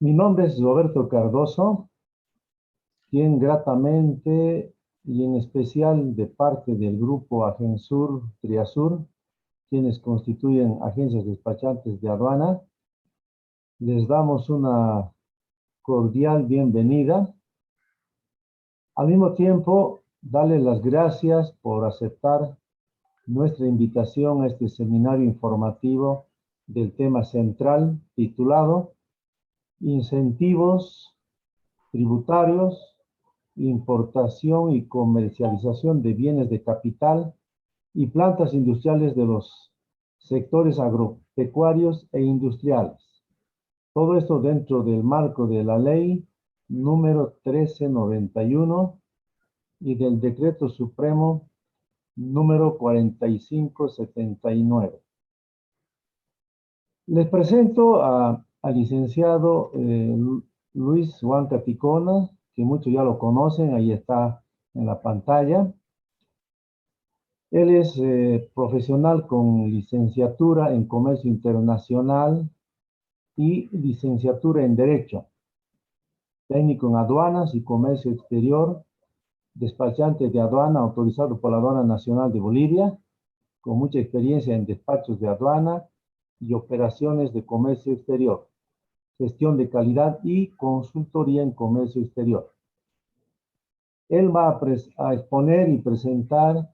Mi nombre es Roberto Cardoso, quien gratamente y en especial de parte del grupo Agensur Triasur, quienes constituyen agencias despachantes de aduana, les damos una cordial bienvenida. Al mismo tiempo, darles las gracias por aceptar nuestra invitación a este seminario informativo del tema central titulado Incentivos tributarios, importación y comercialización de bienes de capital y plantas industriales de los sectores agropecuarios e industriales. Todo esto dentro del marco de la ley número 1391 y del decreto supremo número 4579. Les presento al licenciado Luis Huanca Ticona, que muchos ya lo conocen, ahí está en la pantalla. Él es profesional con licenciatura en Comercio Internacional y licenciatura en Derecho, técnico en Aduanas y Comercio Exterior, despachante de aduana autorizado por la Aduana Nacional de Bolivia, con mucha experiencia en despachos de aduana y operaciones de comercio exterior, gestión de calidad y consultoría en comercio exterior. Él va a exponer y presentar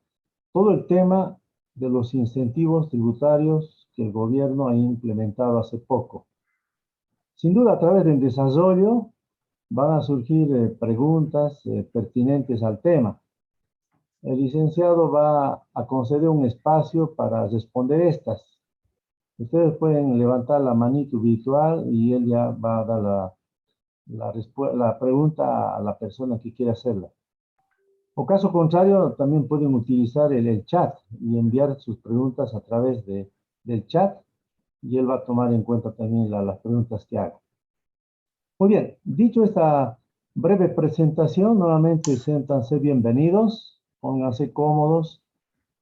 todo el tema de los incentivos tributarios que el gobierno ha implementado hace poco. Sin duda, a través del desarrollo van a surgir preguntas pertinentes al tema. El licenciado va a conceder un espacio para responder estas. Ustedes pueden levantar la manito virtual y él ya va a dar la pregunta a la persona que quiera hacerla. O caso contrario, también pueden utilizar el chat y enviar sus preguntas a través del chat y él va a tomar en cuenta también las preguntas que haga. Muy bien, dicho esta breve presentación, nuevamente siéntanse bienvenidos, pónganse cómodos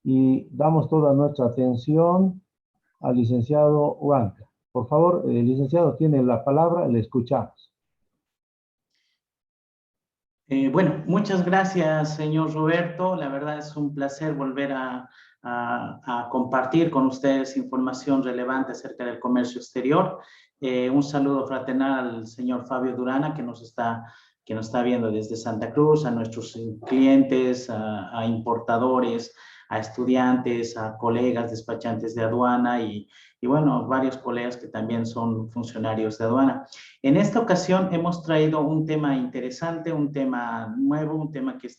y damos toda nuestra atención al licenciado Huanca. Por favor, el licenciado tiene la palabra, le escuchamos. Bueno, muchas gracias, señor Roberto. La verdad es un placer volver a compartir con ustedes información relevante acerca del comercio exterior. Un saludo fraternal al señor Fabio Durana, que nos está viendo desde Santa Cruz, a nuestros clientes, a importadores, a estudiantes, a colegas despachantes de aduana y bueno, varios colegas que también son funcionarios de aduana. En esta ocasión hemos traído un tema interesante, un tema nuevo, un tema que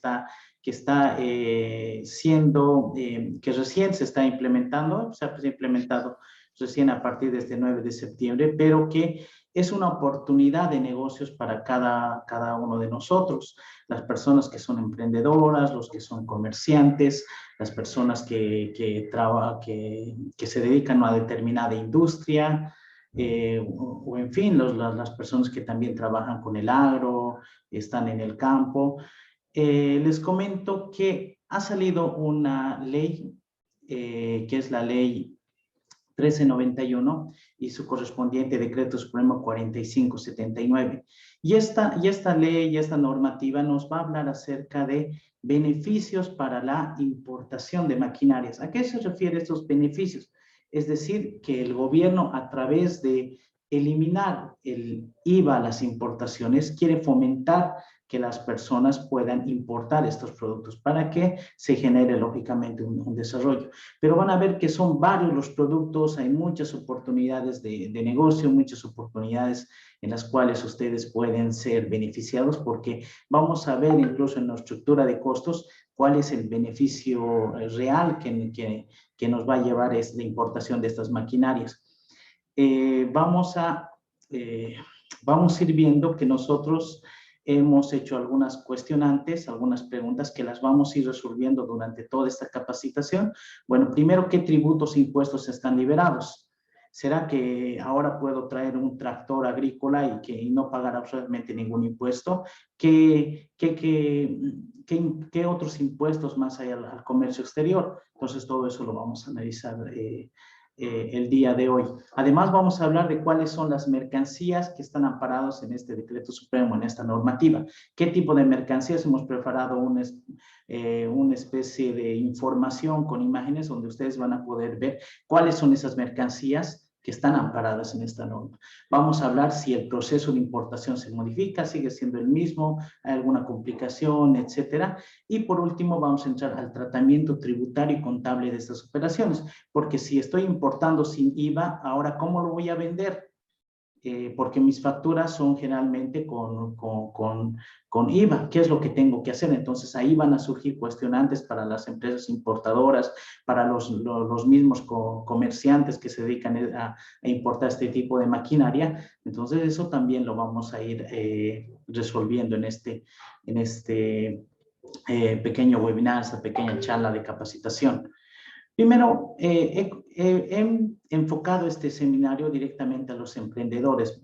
recién se está implementando, se ha implementado recién a partir de este 9 de septiembre, pero que es una oportunidad de negocios para cada uno de nosotros, las personas que son emprendedoras, los que son comerciantes, las personas que se dedican a determinada industria, o en fin, las personas que también trabajan con el agro, están en el campo. Les comento que ha salido una ley, que es la ley 1391 y su correspondiente decreto supremo 4579. Y esta ley y esta normativa nos va a hablar acerca de beneficios para la importación de maquinarias. ¿A qué se refieren estos beneficios? Es decir, que el gobierno, a través de eliminar el IVA a las importaciones, quiere fomentar que las personas puedan importar estos productos para que se genere lógicamente un desarrollo. Pero van a ver que son varios los productos, hay muchas oportunidades de negocio, muchas oportunidades en las cuales ustedes pueden ser beneficiados, porque vamos a ver incluso en la estructura de costos cuál es el beneficio real que nos va a llevar la importación de estas maquinarias. Vamos a ir viendo que nosotros hemos hecho algunas cuestionantes, algunas preguntas que las vamos a ir resolviendo durante toda esta capacitación. Bueno, primero, ¿qué tributos e impuestos están liberados? ¿Será que ahora puedo traer un tractor agrícola y no pagar absolutamente ningún impuesto? ¿Qué otros impuestos más hay al comercio exterior? Entonces, todo eso lo vamos a analizar el día de hoy. Además, vamos a hablar de cuáles son las mercancías que están amparadas en este decreto supremo, en esta normativa. ¿Qué tipo de mercancías? Hemos preparado una especie de información con imágenes donde ustedes van a poder ver cuáles son esas mercancías que están amparadas en esta norma. Vamos a hablar si el proceso de importación se modifica, sigue siendo el mismo, hay alguna complicación, etcétera. Y por último, vamos a entrar al tratamiento tributario y contable de estas operaciones, porque si estoy importando sin IVA, ahora, ¿cómo lo voy a vender? Porque mis facturas son generalmente con IVA. ¿Qué es lo que tengo que hacer? Entonces ahí van a surgir cuestionantes para las empresas importadoras, para los mismos comerciantes que se dedican a importar este tipo de maquinaria. Entonces eso también lo vamos a ir resolviendo en este pequeño webinar, esta pequeña charla de capacitación. Primero, he enfocado este seminario directamente a los emprendedores.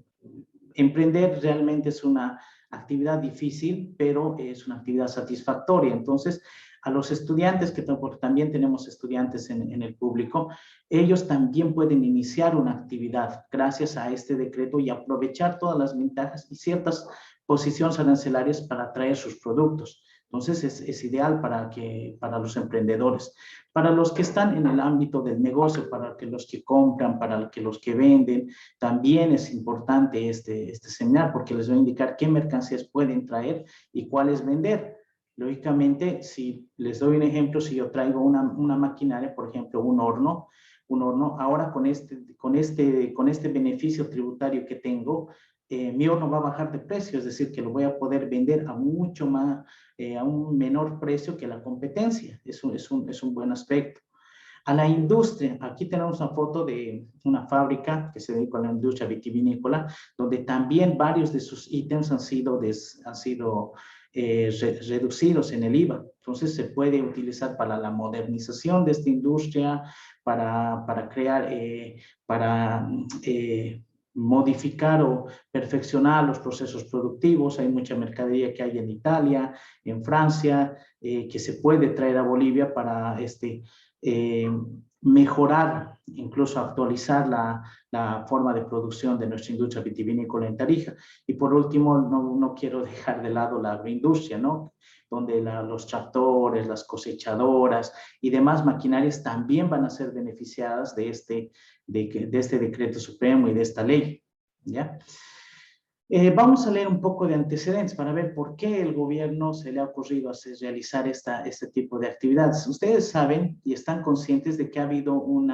Emprender realmente es una actividad difícil, pero es una actividad satisfactoria. Entonces, a los estudiantes, que también tenemos estudiantes en el público, ellos también pueden iniciar una actividad gracias a este decreto y aprovechar todas las ventajas y ciertas posiciones arancelarias para atraer sus productos. Entonces, es ideal para los emprendedores. Para los que están en el ámbito del negocio, para los que compran, para los que venden, también es importante este seminario porque les voy a indicar qué mercancías pueden traer y cuáles vender. Lógicamente, si les doy un ejemplo, si yo traigo una maquinaria, por ejemplo, un horno, ahora con este beneficio tributario que tengo, mi horno va a bajar de precio, es decir, que lo voy a poder vender a mucho más, a un menor precio que la competencia. Es un buen aspecto. A la industria, aquí tenemos una foto de una fábrica que se dedica a la industria vitivinícola, donde también varios de sus ítems han sido reducidos en el IVA. Entonces se puede utilizar para la modernización de esta industria, para crear, modificar o perfeccionar los procesos productivos. Hay mucha mercadería que hay en Italia, en Francia, que se puede traer a Bolivia para mejorar, incluso actualizar la forma de producción de nuestra industria vitivinícola en Tarija. Y por último, no quiero dejar de lado la agroindustria, ¿no? Donde los tractores, las cosechadoras y demás maquinarias también van a ser beneficiadas de este decreto supremo y de esta ley, ¿ya? Vamos a leer un poco de antecedentes para ver por qué el gobierno se le ha ocurrido realizar este tipo de actividades. Ustedes saben y están conscientes de que ha habido un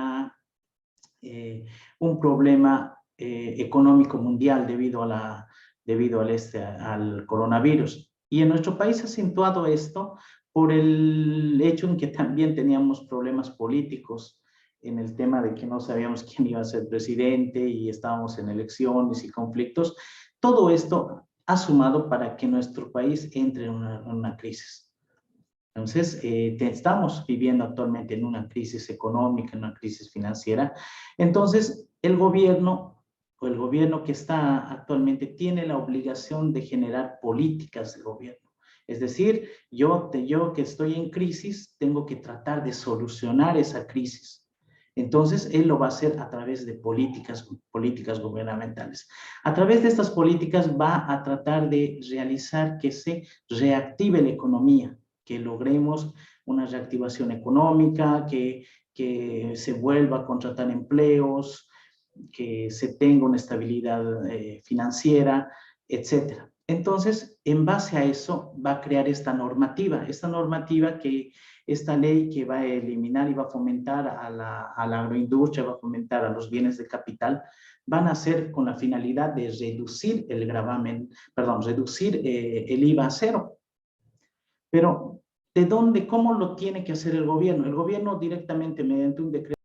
problema económico mundial debido al coronavirus. Y en nuestro país ha acentuado esto por el hecho en que también teníamos problemas políticos en el tema de que no sabíamos quién iba a ser presidente y estábamos en elecciones y conflictos. Todo esto ha sumado para que nuestro país entre en una crisis. Entonces, estamos viviendo actualmente en una crisis económica, en una crisis financiera. Entonces, el gobierno que está actualmente tiene la obligación de generar políticas de gobierno. Es decir, yo que estoy en crisis, tengo que tratar de solucionar esa crisis. Entonces, él lo va a hacer a través de políticas gubernamentales. A través de estas políticas va a tratar de realizar que se reactive la economía, que logremos una reactivación económica, que se vuelva a contratar empleos, que se tenga una estabilidad financiera, etcétera. Entonces, en base a eso, va a crear esta normativa esta ley que va a eliminar y va a fomentar a la agroindustria, va a fomentar a los bienes de capital, van a ser con la finalidad de reducir reducir el IVA a cero. Pero, ¿de dónde, cómo lo tiene que hacer el gobierno? El gobierno directamente mediante un decreto